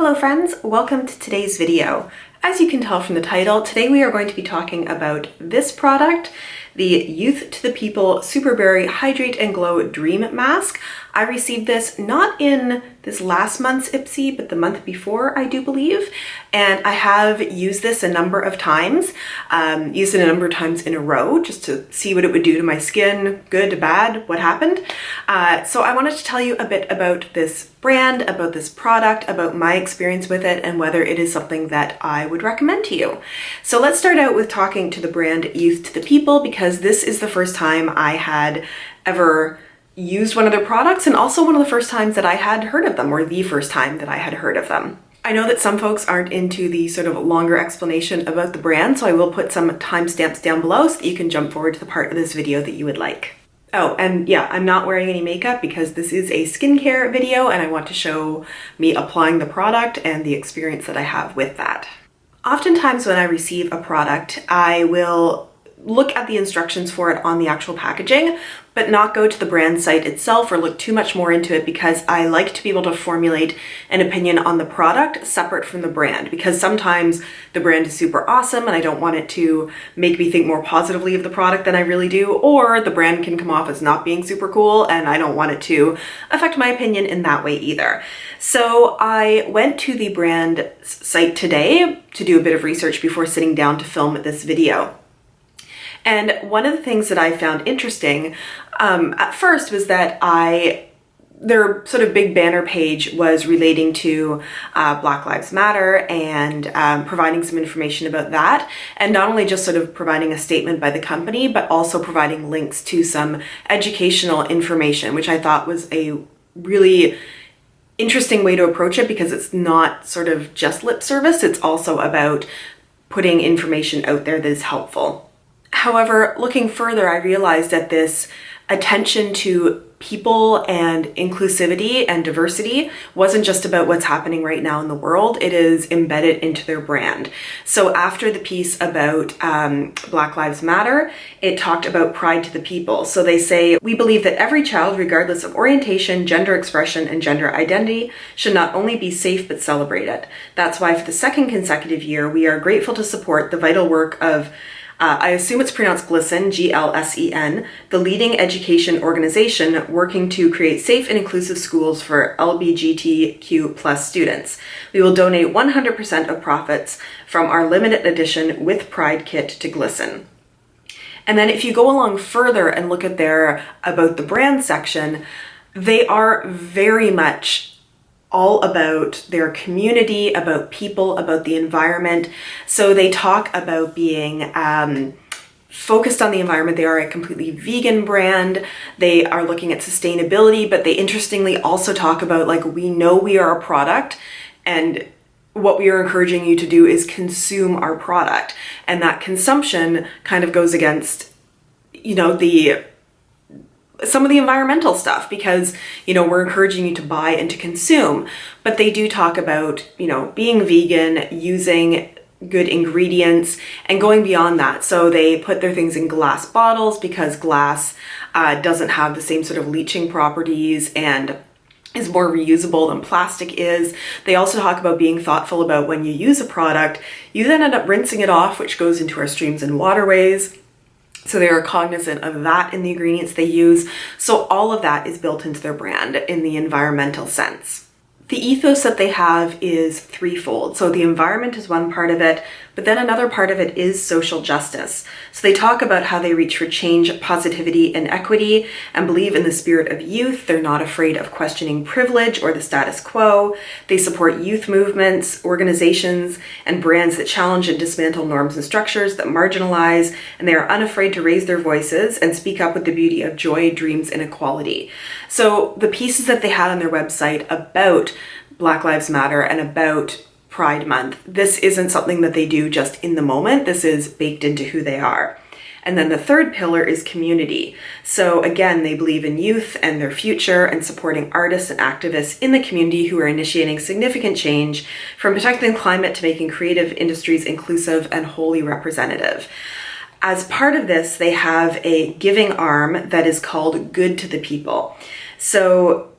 Hello friends, welcome to today's video. As you can tell from the title, today we are going to be talking about this product, the Youth to the People Superberry Hydrate and Glow Dream Mask. I received this not in this last month's Ipsy, but the month before, I do believe. And I have used this a number of times, used it a number of times in a row just to see what it would do to my skin, good, bad, what happened. So I wanted to tell you a bit about this brand, about this product, about my experience with it, and whether it is something that I would recommend to you. So let's start out with talking to the brand Youth to the People, because this is the first time I had ever used one of their products, and also one of the first times that I had heard of them, or the first time that I had heard of them. I know that some folks aren't into the sort of longer explanation about the brand, so I will put some timestamps down below so that you can jump forward to the part of this video that you would like. Oh, and yeah, I'm not wearing any makeup because this is a skincare video and I want to show me applying the product and the experience that I have with that. Oftentimes when I receive a product, I will look at the instructions for it on the actual packaging, but not go to the brand site itself or look too much more into it, because I like to be able to formulate an opinion on the product separate from the brand, because sometimes the brand is super awesome and I don't want it to make me think more positively of the product than I really do, or the brand can come off as not being super cool and I don't want it to affect my opinion in that way either. So I went to the brand site today to do a bit of research before sitting down to film this video. And one of the things that I found interesting at first was that their sort of big banner page was relating to Black Lives Matter and providing some information about that. And not only just sort of providing a statement by the company, but also providing links to some educational information, which I thought was a really interesting way to approach it, because it's not sort of just lip service, it's also about putting information out there that is helpful. However, looking further, I realized that this attention to people and inclusivity and diversity wasn't just about what's happening right now in the world, it is embedded into their brand. So after the piece about Black Lives Matter, it talked about pride to the people. So they say, we believe that every child, regardless of orientation, gender expression, and gender identity, should not only be safe but celebrated. That's why for the second consecutive year, we are grateful to support the vital work of I assume it's pronounced GLSEN, G-L-S-E-N, the leading education organization working to create safe and inclusive schools for LGBTQ+ students. We will donate 100% of profits from our limited edition With Pride kit to GLSEN. And then if you go along further and look at their About the Brand section, they are very much all about their community, about people, about the environment. So they talk about being focused on the environment. They are a completely vegan brand. They are looking at sustainability, but they interestingly also talk about, like, we know we are a product, and what we are encouraging you to do is consume our product. And that consumption kind of goes against, some of the environmental stuff, because, we're encouraging you to buy and to consume, but they do talk about, being vegan, using good ingredients, and going beyond that. So they put their things in glass bottles because glass doesn't have the same sort of leaching properties and is more reusable than plastic is. They also talk about being thoughtful about when you use a product, you then end up rinsing it off, which goes into our streams and waterways. So they are cognizant of that in the ingredients they use. So all of that is built into their brand in the environmental sense. The ethos that they have is threefold. So the environment is one part of it, but then another part of it is social justice. So they talk about how they reach for change, positivity, and equity, and believe in the spirit of youth. They're not afraid of questioning privilege or the status quo. They support youth movements, organizations, and brands that challenge and dismantle norms and structures that marginalize, and they are unafraid to raise their voices and speak up with the beauty of joy, dreams, and equality. So the pieces that they had on their website about Black Lives Matter and about Pride Month, this isn't something that they do just in the moment. This is baked into who they are. And then the third pillar is community. So again, they believe in youth and their future and supporting artists and activists in the community who are initiating significant change, from protecting the climate to making creative industries inclusive and wholly representative. As part of this, they have a giving arm that is called Good to the People. So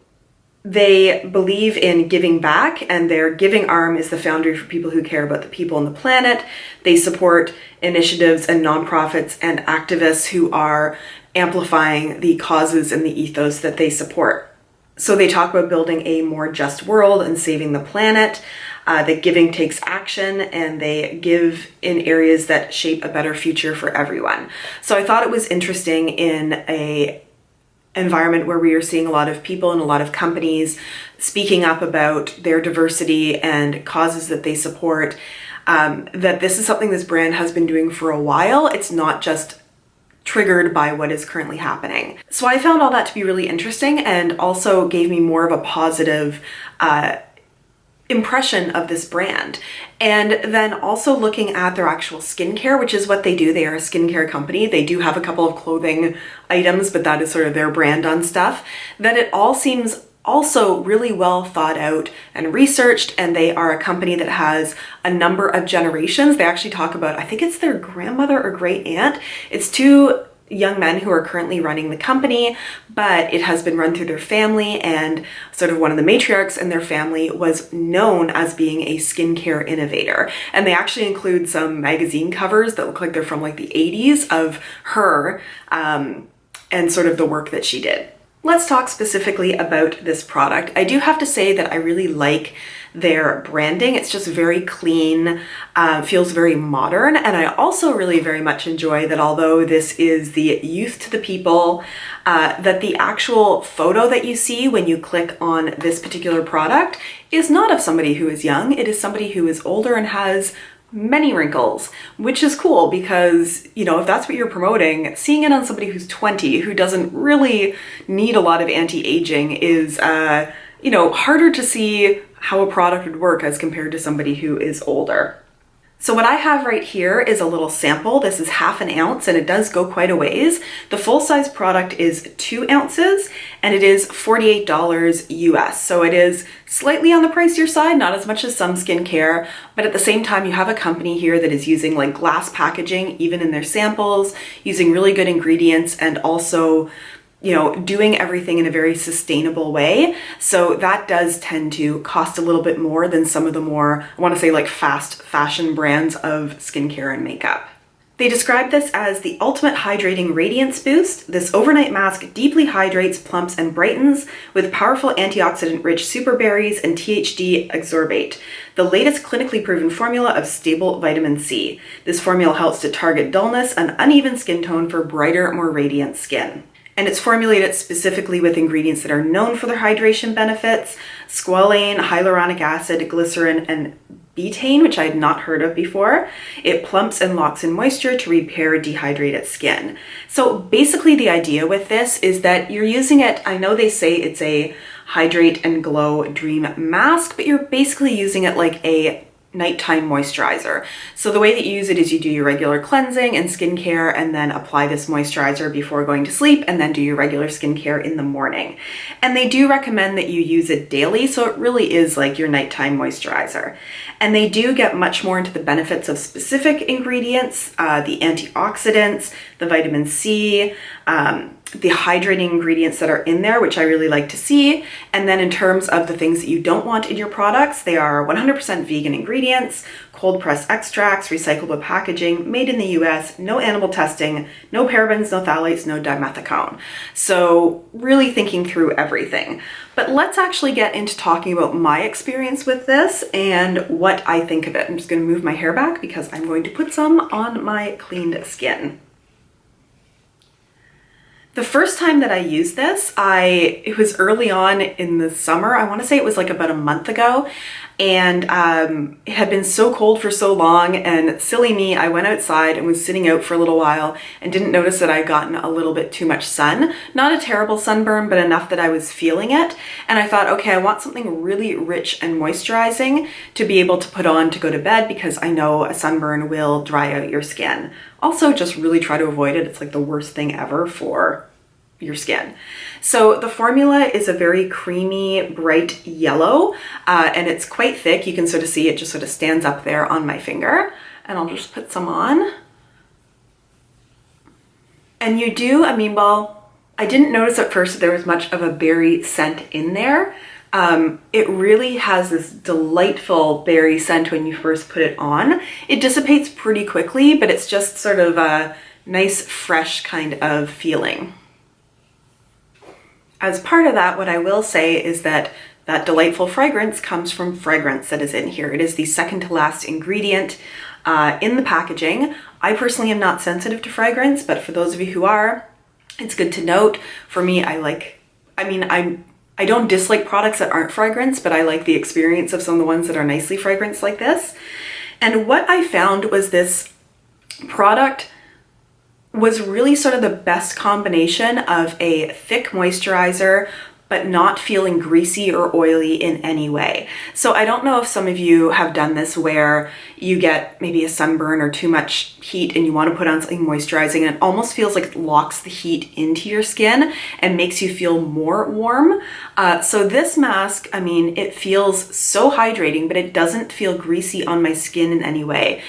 They believe in giving back, and their giving arm is the foundry for people who care about the people and the planet. They support initiatives and nonprofits and activists who are amplifying the causes and the ethos that they support. So they talk about building a more just world and saving the planet, that giving takes action, and they give in areas that shape a better future for everyone. So I thought it was interesting in a environment where we are seeing a lot of people and a lot of companies speaking up about their diversity and causes that they support, that this is something this brand has been doing for a while. It's not just triggered by what is currently happening. So I found all that to be really interesting, and also gave me more of a positive impression of this brand. And then also looking at their actual skincare, which is what they do. They are a skincare company. They do have a couple of clothing items, but that is sort of their brand on stuff. That it all seems also really well thought out and researched, and they are a company that has a number of generations. They actually talk about, I think it's their grandmother or great aunt. It's two young men who are currently running the company, but it has been run through their family, and sort of one of the matriarchs in their family was known as being a skincare innovator. And they actually include some magazine covers that look like they're from like the 80s of her and sort of the work that she did. Let's talk specifically about this product. I do have to say that I really like their branding. It's just very clean, feels very modern. And I also really very much enjoy that although this is the Youth to the People, that the actual photo that you see when you click on this particular product is not of somebody who is young. It is somebody who is older and has many wrinkles, which is cool because, you know, if that's what you're promoting, seeing it on somebody who's 20 who doesn't really need a lot of anti-aging is, you know, harder to see how a product would work as compared to somebody who is older. So what I have right here is a little sample. This is 1/2 ounce, and it does go quite a ways. The full-size product is 2 ounces, and it is $48 US. So it is slightly on the pricier side, not as much as some skincare, but at the same time, you have a company here that is using like glass packaging, even in their samples, using really good ingredients, and also, you know, doing everything in a very sustainable way. So that does tend to cost a little bit more than some of the more, I want to say, like fast fashion brands of skincare and makeup. They describe this as the ultimate hydrating radiance boost. This overnight mask deeply hydrates, plumps, and brightens with powerful antioxidant-rich superberries and THD exorbate, the latest clinically proven formula of stable vitamin C. This formula helps to target dullness and uneven skin tone for brighter, more radiant skin. And it's formulated specifically with ingredients that are known for their hydration benefits: squalane, hyaluronic acid, glycerin, and betaine, which I had not heard of before. It plumps and locks in moisture to repair dehydrated skin. So basically the idea with this is that you're using it, I know they say it's a hydrate and glow dream mask, but you're basically using it like a nighttime moisturizer. So the way that you use it is you do your regular cleansing and skincare, and then apply this moisturizer before going to sleep, and then do your regular skincare in the morning. And they do recommend that you use it daily, so it really is like your nighttime moisturizer. And they do get much more into the benefits of specific ingredients, the antioxidants, the vitamin C, the hydrating ingredients that are in there, which I really like to see. And then in terms of the things that you don't want in your products, they are 100% vegan ingredients, cold pressed extracts, recyclable packaging, made in the US, no animal testing, no parabens, no phthalates, no dimethicone. So really thinking through everything. But let's actually get into talking about my experience with this and what I think of it. I'm just going to move my hair back because I'm going to put some on my cleaned skin. The first time that I used this, it was early on in the summer. I want to say it was like about a month ago, and it had been so cold for so long, and silly me, I went outside and was sitting out for a little while and didn't notice that I'd gotten a little bit too much sun. Not a terrible sunburn, but enough that I was feeling it. And I thought, okay, I want something really rich and moisturizing to be able to put on to go to bed, because I know a sunburn will dry out your skin. Also, just really try to avoid it. It's like the worst thing ever for your skin. So the formula is a very creamy, bright yellow, and it's quite thick. You can sort of see it just sort of stands up there on my finger, and I'll just put some on. And you do, I mean, well, I didn't notice at first that there was much of a berry scent in there, It really has this delightful berry scent when you first put it on. It dissipates pretty quickly, but it's just sort of a nice, fresh kind of feeling. As part of that, what I will say is that that delightful fragrance comes from fragrance that is in here. It is the second to last ingredient in the packaging. I personally am not sensitive to fragrance, but for those of you who are, it's good to note. For me, I don't dislike products that aren't fragrance, but I like the experience of some of the ones that are nicely fragranced like this. And what I found was this product was really sort of the best combination of a thick moisturizer, but not feeling greasy or oily in any way. So I don't know if some of you have done this where you get maybe a sunburn or too much heat and you want to put on something moisturizing and it almost feels like it locks the heat into your skin and makes you feel more warm. So this mask, I mean, it feels so hydrating, but it doesn't feel greasy on my skin in any way.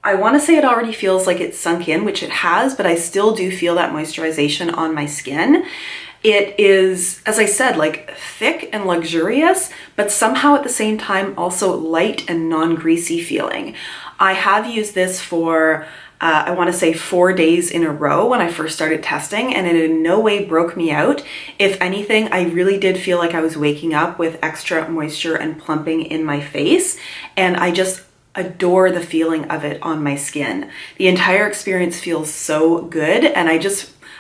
I want to say it already feels like it's sunk in, which it has, but I still do feel that moisturization on my skin. It is, as I said, like thick and luxurious, but somehow at the same time also light and non-greasy feeling. I have used this for, I want to say 4 days in a row when I first started testing, and it in no way broke me out. If anything, I really did feel like I was waking up with extra moisture and plumping in my face, and I just adore the feeling of it on my skin. The entire experience feels so good, and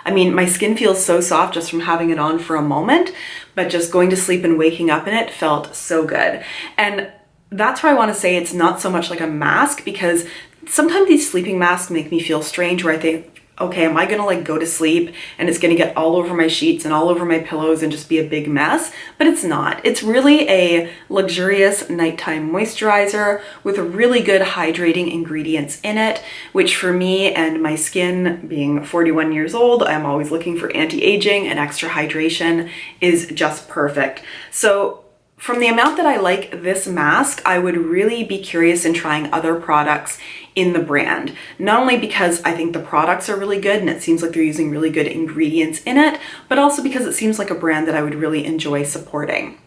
I mean, my skin feels so soft just from having it on for a moment, but just going to sleep and waking up in it felt so good. And that's why I want to say it's not so much like a mask, because sometimes these sleeping masks make me feel strange where I think, okay, am I gonna like go to sleep and it's gonna get all over my sheets and all over my pillows and just be a big mess? But it's not. It's really a luxurious nighttime moisturizer with really good hydrating ingredients in it, which for me and my skin being 41 years old, I'm always looking for anti-aging and extra hydration, is just perfect. So from the amount that I like this mask, I would really be curious in trying other products in the brand. Not only because I think the products are really good and it seems like they're using really good ingredients in it, but also because it seems like a brand that I would really enjoy supporting.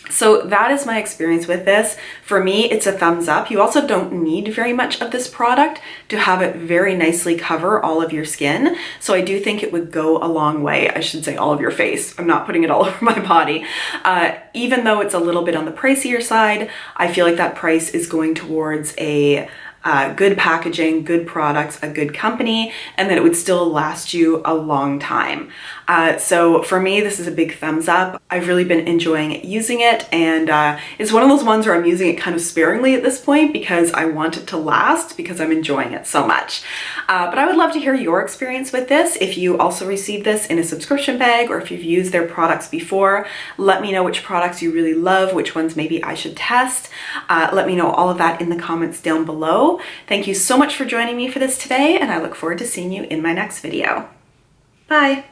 So that is my experience with this. For me, it's a thumbs up. You also don't need very much of this product to have it very nicely cover all of your skin. So I do think it would go a long way. I should say all of your face. I'm not putting it all over my body. Even though it's a little bit on the pricier side, I feel like that price is going towards a good packaging, good products, a good company, and that it would still last you a long time. So for me, this is a big thumbs up. I've really been enjoying using it, and it's one of those ones where I'm using it kind of sparingly at this point because I want it to last because I'm enjoying it so much. But I would love to hear your experience with this. If you also received this in a subscription bag or if you've used their products before, let me know which products you really love, which ones maybe I should test. Let me know all of that in the comments down below. Thank you so much for joining me for this today, and I look forward to seeing you in my next video. Bye!